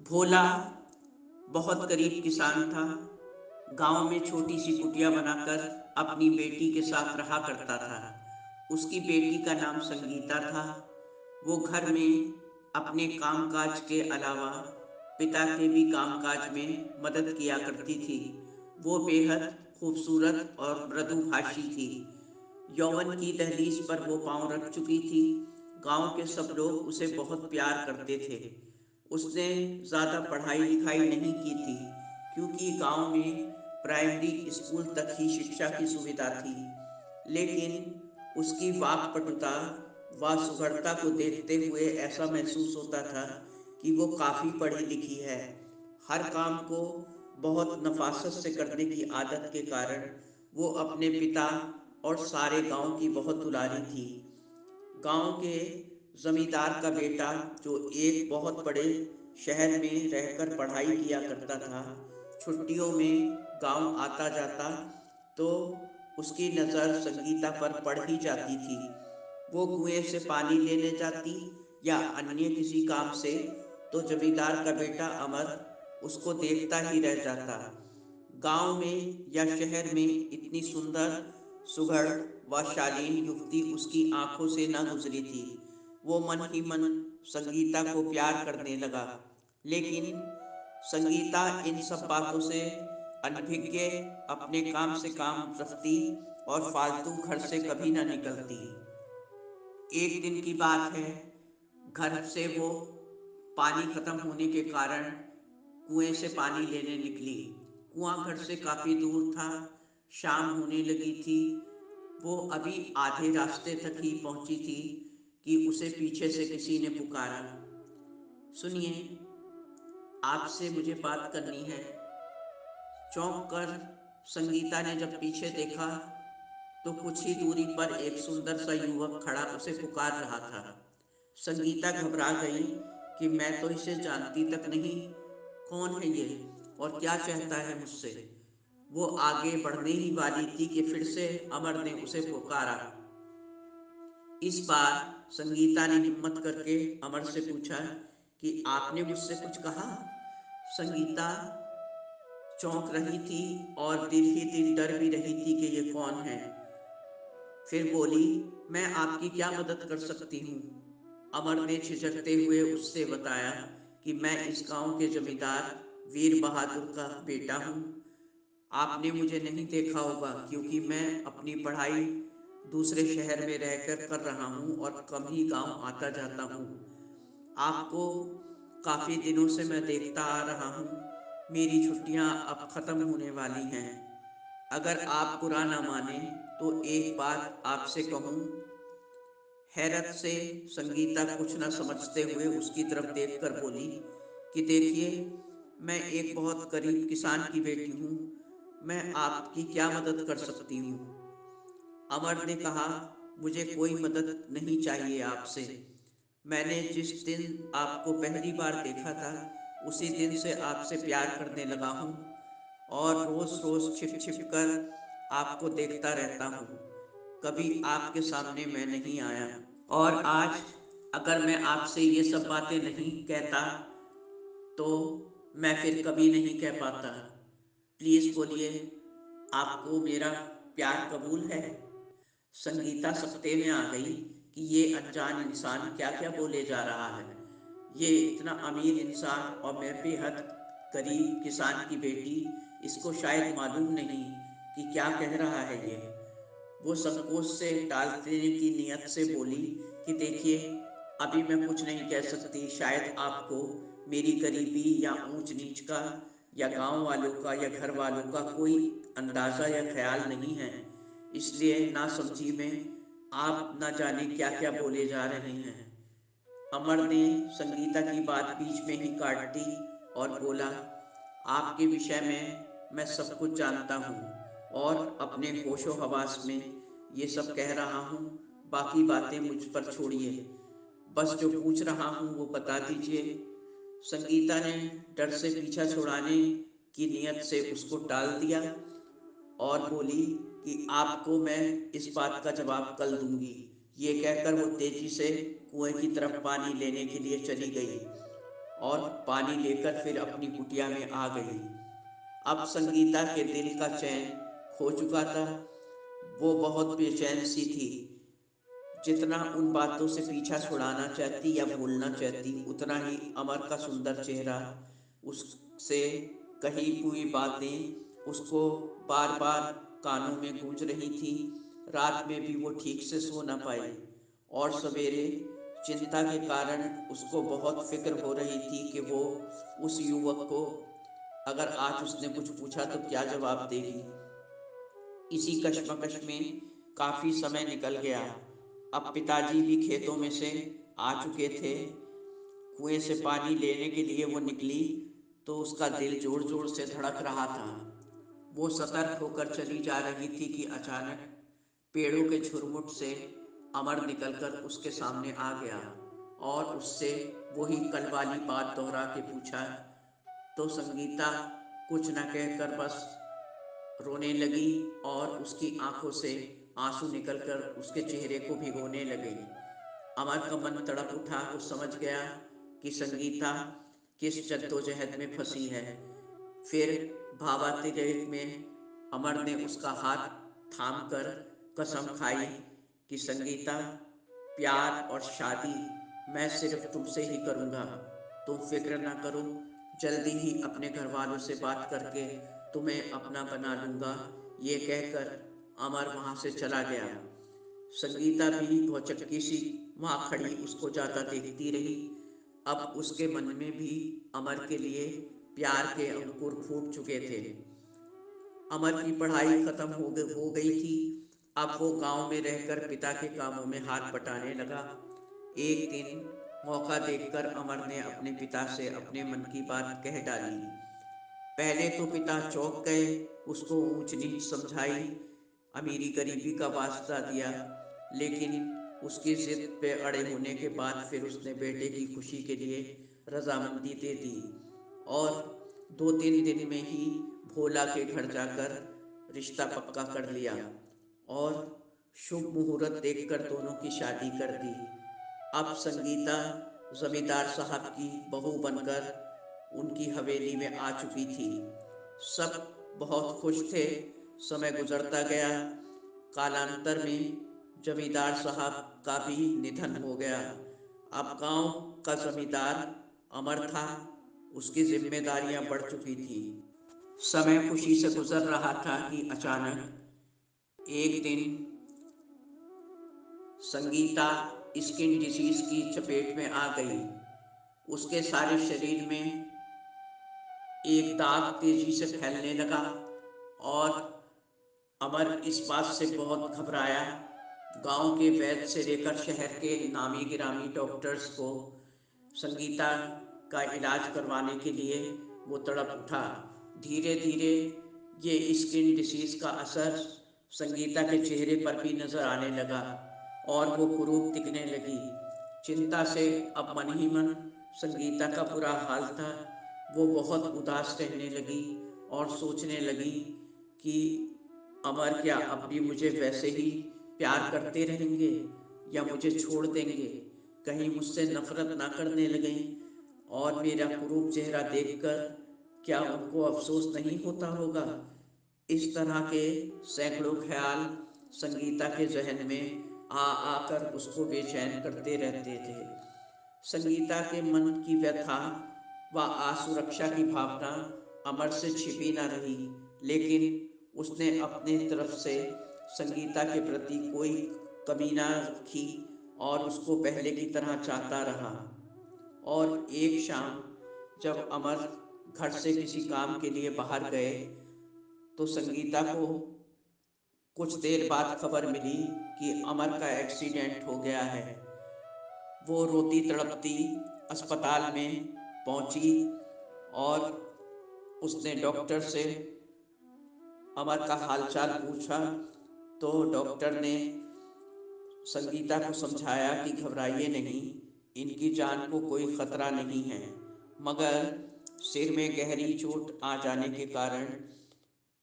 भोला बहुत गरीब किसान था। गांव में छोटी सी कुटिया बनाकर अपनी बेटी के साथ रहा करता था। उसकी बेटी का नाम संगीता था। वो घर में अपने कामकाज के अलावा पिता के भी कामकाज में मदद किया करती थी। वो बेहद खूबसूरत और मृदुभाषी थी। यौवन की दहलीज पर वो पांव रख चुकी थी। गांव के सब लोग उसे बहुत प्यार करते थे। उसने ज़्यादा पढ़ाई लिखाई नहीं की थी, क्योंकि गांव में प्राइमरी स्कूल तक ही शिक्षा की सुविधा थी। लेकिन उसकी वाक्पटुता व सुघड़ता को देखते हुए ऐसा महसूस होता था कि वो काफ़ी पढ़ी लिखी है। हर काम को बहुत नफासत से करने की आदत के कारण वो अपने पिता और सारे गांव की बहुत दुलारी थी। गांव के जमींदार का बेटा, जो एक बहुत बड़े शहर में रहकर पढ़ाई किया करता था, छुट्टियों में गांव आता जाता तो उसकी नज़र संगीता पर पड़ ही जाती थी। वो कुएं से पानी लेने जाती या अन्य किसी काम से, तो जमींदार का बेटा अमर उसको देखता ही रह जाता। गांव में या शहर में इतनी सुंदर, सुघड़ व शालीन युवती उसकी आंखों से न गुजरी थी। वो मन ही मन संगीता को प्यार करने लगा। लेकिन संगीता इन सब बातों से अनभिज्ञ अपने काम से काम रखती और फालतू घर से कभी न निकलती। एक दिन की बात है, घर से वो पानी खत्म होने के कारण कुएं से पानी लेने निकली। कुआं घर से काफी दूर था। शाम होने लगी थी। वो अभी आधे रास्ते तक ही पहुंची थी कि उसे पीछे से किसी ने पुकारा, सुनिए, आपसे मुझे बात करनी है। चौंक कर संगीता ने जब पीछे देखा तो कुछ ही दूरी पर एक सुंदर सा युवक खड़ा उसे पुकार रहा था। संगीता घबरा गई कि मैं तो इसे जानती तक नहीं। कौन है ये और क्या चाहता है मुझसे? वो आगे बढ़ने ही वाली थी कि फिर से अमर ने उसे पुकारा। इस बार संगीता ने हिम्मत करके अमर से पूछा कि आपने मुझसे कुछ कहा? संगीता चौंक रही थी और दिल ही दिल डर भी रही थी कि ये कौन है। फिर बोली, मैं आपकी क्या मदद कर सकती हूँ? अमर ने झिझकते हुए उससे बताया कि मैं इस गांव के जमींदार वीर बहादुर का बेटा हूँ। आपने मुझे नहीं देखा होगा, क्योंकि मैं अपनी पढ़ाई दूसरे शहर में रहकर कर रहा हूँ और कम ही गांव आता जाता हूँ। आपको काफ़ी दिनों से मैं देखता आ रहा हूँ। मेरी छुट्टियाँ अब ख़त्म होने वाली हैं। अगर आप बुरा ना माने तो एक बात आपसे कहूँ। हैरत से संगीता कुछ न समझते हुए उसकी तरफ देखकर बोली कि देखिए, मैं एक बहुत गरीब किसान की बेटी हूँ। मैं आपकी क्या मदद कर सकती हूँ? अमर ने कहा, मुझे कोई मदद नहीं चाहिए आपसे। मैंने जिस दिन आपको पहली बार देखा था, उसी दिन से आपसे प्यार करने लगा हूँ और रोज़ रोज़ छिप छिप कर आपको देखता रहता हूँ। कभी आपके सामने मैं नहीं आया। और आज अगर मैं आपसे ये सब बातें नहीं कहता तो मैं फिर कभी नहीं कह पाता। प्लीज़ बोलिए, आपको मेरा प्यार कबूल है? संगीता सकते में आ गई कि ये अनजान इंसान क्या क्या बोले जा रहा है। ये इतना अमीर इंसान और मैं बेहद गरीब किसान की बेटी, इसको शायद मालूम नहीं कि क्या कह रहा है ये। वो संकोच से टालने की नियत से बोली कि देखिए, अभी मैं कुछ नहीं कह सकती। शायद आपको मेरी गरीबी या ऊंच नीच का या गांव वालों का या घर वालों का कोई अंदाज़ा या ख्याल नहीं है, इसलिए ना समझी में आप ना जाने क्या क्या बोले जा रहे हैं। अमर ने संगीता की बात बीच में ही काट दी और बोला, आपके विषय में मैं सब कुछ जानता हूँ और अपने होशो हवास में ये सब कह रहा हूँ। बाकी बातें मुझ पर छोड़िए, बस जो पूछ रहा हूँ वो बता दीजिए। संगीता ने डर से पीछा छुड़ाने की नियत से उसको टाल दिया और बोली कि आपको मैं इस बात का जवाब कल दूंगी। ये कहकर वो तेजी से कुएं की तरफ पानी लेने के लिए चली गई और पानी लेकर फिर अपनी कुटिया में आ गई। अब संगीता के दिल का चैन खो चुका था। वो बहुत बेचैन सी थी। जितना उन बातों से पीछा छुड़ाना चाहती या भूलना चाहती, उतना ही अमर का सुंदर चेहरा, उससे कही हुई बातें उसको बार बार कानों में गूंज रही थी। रात में भी वो ठीक से सो ना पाई और सवेरे चिंता के कारण उसको बहुत फिक्र हो रही थी कि वो उस युवक को अगर आज उसने कुछ पूछा तो क्या जवाब देगी। इसी कश्मकश में काफी समय निकल गया। अब पिताजी भी खेतों में से आ चुके थे। कुएं से पानी लेने के लिए वो निकली तो उसका दिल जोर जोर से धड़क रहा था। वो सतर्क होकर चली जा रही थी कि अचानक पेड़ों के झुरमुट से अमर निकलकर उसके सामने आ गया और उससे वही कल वाली बात दोहरा के पूछा। तो संगीता कुछ न कहकर बस रोने लगी और उसकी आंखों से आंसू निकलकर उसके चेहरे को भिगोने लगे। अमर का मन तड़प उठा। वो समझ गया कि संगीता किस जद्दोजहद में फंसी है। फिर भावातिरेक में अमर ने उसका हाथ थाम कर कसम खाई कि संगीता, प्यार और शादी मैं सिर्फ तुमसे ही करूँगा। तुम फिक्र ना करो, जल्दी ही अपने घर वालों से बात करके तुम्हें अपना बना लूँगा। ये कहकर अमर वहाँ से चला गया। संगीता भी भौचक्की सी वहाँ खड़ी उसको जाता देखती रही। अब उसके मन में भी अमर के लिए प्यार के अंकुर फूट चुके थे। अमर की पढ़ाई खत्म हो गई थी। अब वो गांव में रहकर पिता के कामों में हाथ बटाने लगा। एक दिन मौका देखकर अमर ने अपने पिता से अपने मन की बात कह डाली। पहले तो पिता चौंक गए, उसको ऊंच नीच समझाई, अमीरी गरीबी का वास्ता दिया, लेकिन उसकी जिद पे अड़े होने के बाद फिर उसने बेटे की खुशी के लिए रजामंदी दे दी और 2-3 दिन में ही भोला के घर जाकर रिश्ता पक्का कर लिया और शुभ मुहूर्त देखकर दोनों की शादी कर दी। अब संगीता जमींदार साहब की बहू बनकर उनकी हवेली में आ चुकी थी। सब बहुत खुश थे। समय गुजरता गया। कालांतर में जमींदार साहब का भी निधन हो गया। अब गांव का जमींदार अमर था। उसकी जिम्मेदारियां बढ़ चुकी थी। समय खुशी से गुजर रहा था कि अचानक एक दिन संगीता स्किन डिजीज की चपेट में आ गई। उसके सारे शरीर में एक दाग तेजी से फैलने लगा और अमर इस बात से बहुत घबराया। गांव के वैद्य से लेकर शहर के नामी गिरामी डॉक्टर्स को संगीता का इलाज करवाने के लिए वो तड़प उठा। धीरे धीरे ये स्किन डिसीज का असर संगीता के चेहरे पर भी नजर आने लगा और वो कुरूप दिखने लगी। चिंता से अब मन ही मन संगीता का बुरा हाल था। वो बहुत उदास रहने लगी और सोचने लगी कि अमर क्या अब भी मुझे वैसे ही प्यार करते रहेंगे या मुझे छोड़ देंगे, कहीं मुझसे नफरत ना करने लगें और मेरा कुरूप चेहरा देखकर क्या उनको अफसोस नहीं होता होगा। इस तरह के सैकड़ों ख्याल संगीता के जहन में आ आकर उसको बेचैन करते रहते थे। संगीता के मन की व्यथा व असुरक्षा की भावना अमर से छिपी न रही, लेकिन उसने अपने तरफ से संगीता के प्रति कोई कमी ना रखी और उसको पहले की तरह चाहता रहा। और एक शाम जब अमर घर से किसी काम के लिए बाहर गए तो संगीता को कुछ देर बाद खबर मिली कि अमर का एक्सीडेंट हो गया है। वो रोती तड़पती अस्पताल में पहुंची और उसने डॉक्टर से अमर का हालचाल पूछा तो डॉक्टर ने संगीता को समझाया कि घबराइए नहीं, इनकी जान को कोई खतरा नहीं है, मगर सिर में गहरी चोट आ जाने के कारण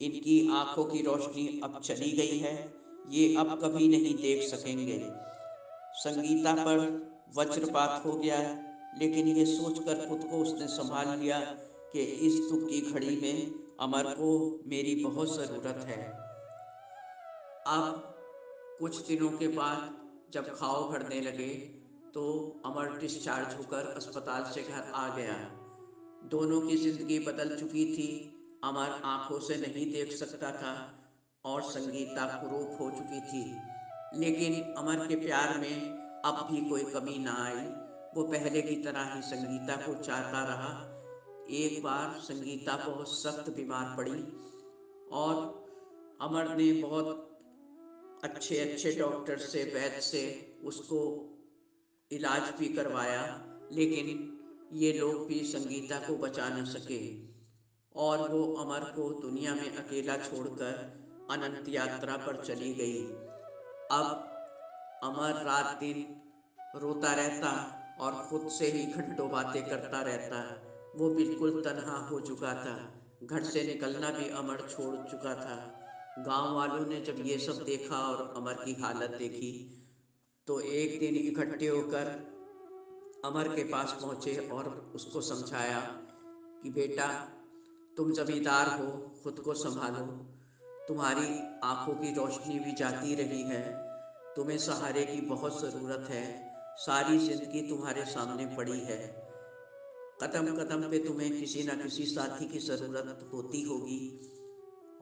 इनकी आंखों की रोशनी अब चली गई है, ये अब कभी नहीं देख सकेंगे। संगीता पर वज्रपात हो गया, लेकिन ये सोचकर खुद को उसने संभाल लिया कि इस दुख की घड़ी में अमर को मेरी बहुत ज़रूरत है। अब कुछ दिनों के बाद जब घाव भरने लगे तो अमर डिस्चार्ज होकर अस्पताल से घर आ गया। दोनों की जिंदगी बदल चुकी थी। अमर आंखों से नहीं देख सकता था और संगीता कुरूप हो चुकी थी। लेकिन अमर के प्यार में अब भी कोई कमी ना आई। वो पहले की तरह ही संगीता को चाहता रहा। एक बार संगीता बहुत सख्त बीमार पड़ी और अमर ने बहुत अच्छे अच्छे डॉक्टर से, वैद्य से उसको इलाज भी करवाया, लेकिन ये लोग भी संगीता को बचा न सके और वो अमर को दुनिया में अकेला छोड़कर अनंत यात्रा पर चली गई। अब अमर रात दिन रोता रहता और खुद से ही घंटों बातें करता रहता। वो बिल्कुल तन्हा हो चुका था। घर से निकलना भी अमर छोड़ चुका था। गांव वालों ने जब ये सब देखा और अमर की हालत देखी तो एक दिन इकट्ठे होकर अमर के पास पहुंचे और उसको समझाया कि बेटा, तुम जमींदार हो, खुद को संभालो। तुम्हारी आंखों की रोशनी भी जाती रही है। तुम्हें सहारे की बहुत ज़रूरत है। सारी जिंदगी तुम्हारे सामने पड़ी है। कदम कदम पे तुम्हें किसी ना किसी साथी की ज़रूरत होती होगी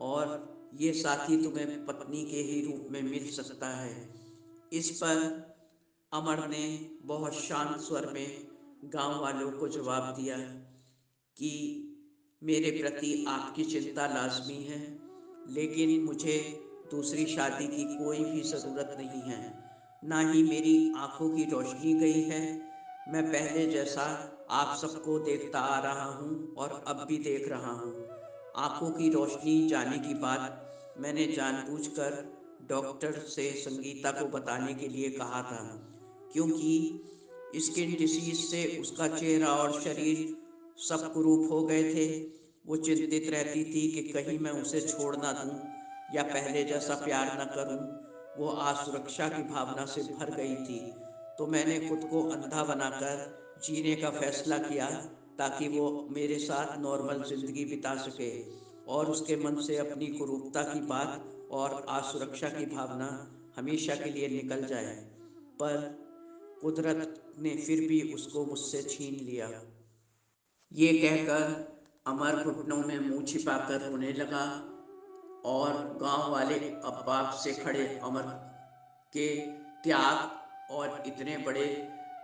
और ये साथी तुम्हें पत्नी के ही रूप में मिल सकता है। इस पर अमर ने बहुत शांत स्वर में गांव वालों को जवाब दिया कि मेरे प्रति आपकी चिंता लाजमी है, लेकिन मुझे दूसरी शादी की कोई भी ज़रूरत नहीं है। ना ही मेरी आंखों की रोशनी गई है। मैं पहले जैसा आप सबको देखता आ रहा हूँ और अब भी देख रहा हूँ। आंखों की रोशनी जाने की बात मैंने जानबूझकर डॉक्टर से संगीता को बताने के लिए कहा था, क्योंकि स्किन डिसीज से उसका चेहरा और शरीर सब कुरूप हो गए थे। वो चिंतित रहती थी कि कहीं मैं उसे छोड़ ना दूं या पहले जैसा प्यार न करूं। वो असुरक्षा की भावना से भर गई थी। तो मैंने खुद को अंधा बनाकर जीने का फैसला किया ताकि वो मेरे साथ नॉर्मल ज़िंदगी बिता सके और उसके मन से अपनी कुरूपता की बात और असुरक्षा की भावना हमेशा के लिए निकल जाए। पर कुदरत ने फिर भी उसको मुझसे छीन लिया। ये कहकर अमर घुटनों में मुंह छिपाकर रोने लगा और गांव वाले अब बाप से खड़े अमर के त्याग और इतने बड़े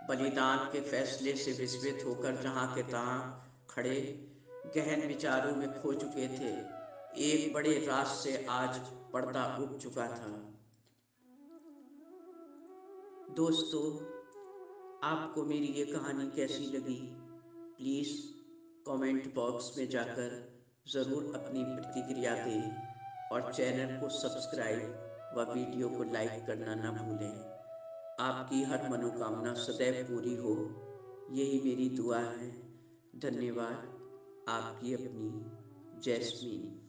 बलिदान के फैसले से विस्मित होकर जहाँ के तहाँ खड़े गहन विचारों में खो चुके थे। एक बड़े राज से आज पर्दा उठ चुका था। दोस्तों, आपको मेरी ये कहानी कैसी लगी? प्लीज़ कमेंट बॉक्स में जाकर ज़रूर अपनी प्रतिक्रिया दें और चैनल को सब्सक्राइब व वीडियो को लाइक करना ना भूलें। आपकी हर मनोकामना सदैव पूरी हो, यही मेरी दुआ है। धन्यवाद। आपकी अपनी जैस्मीन।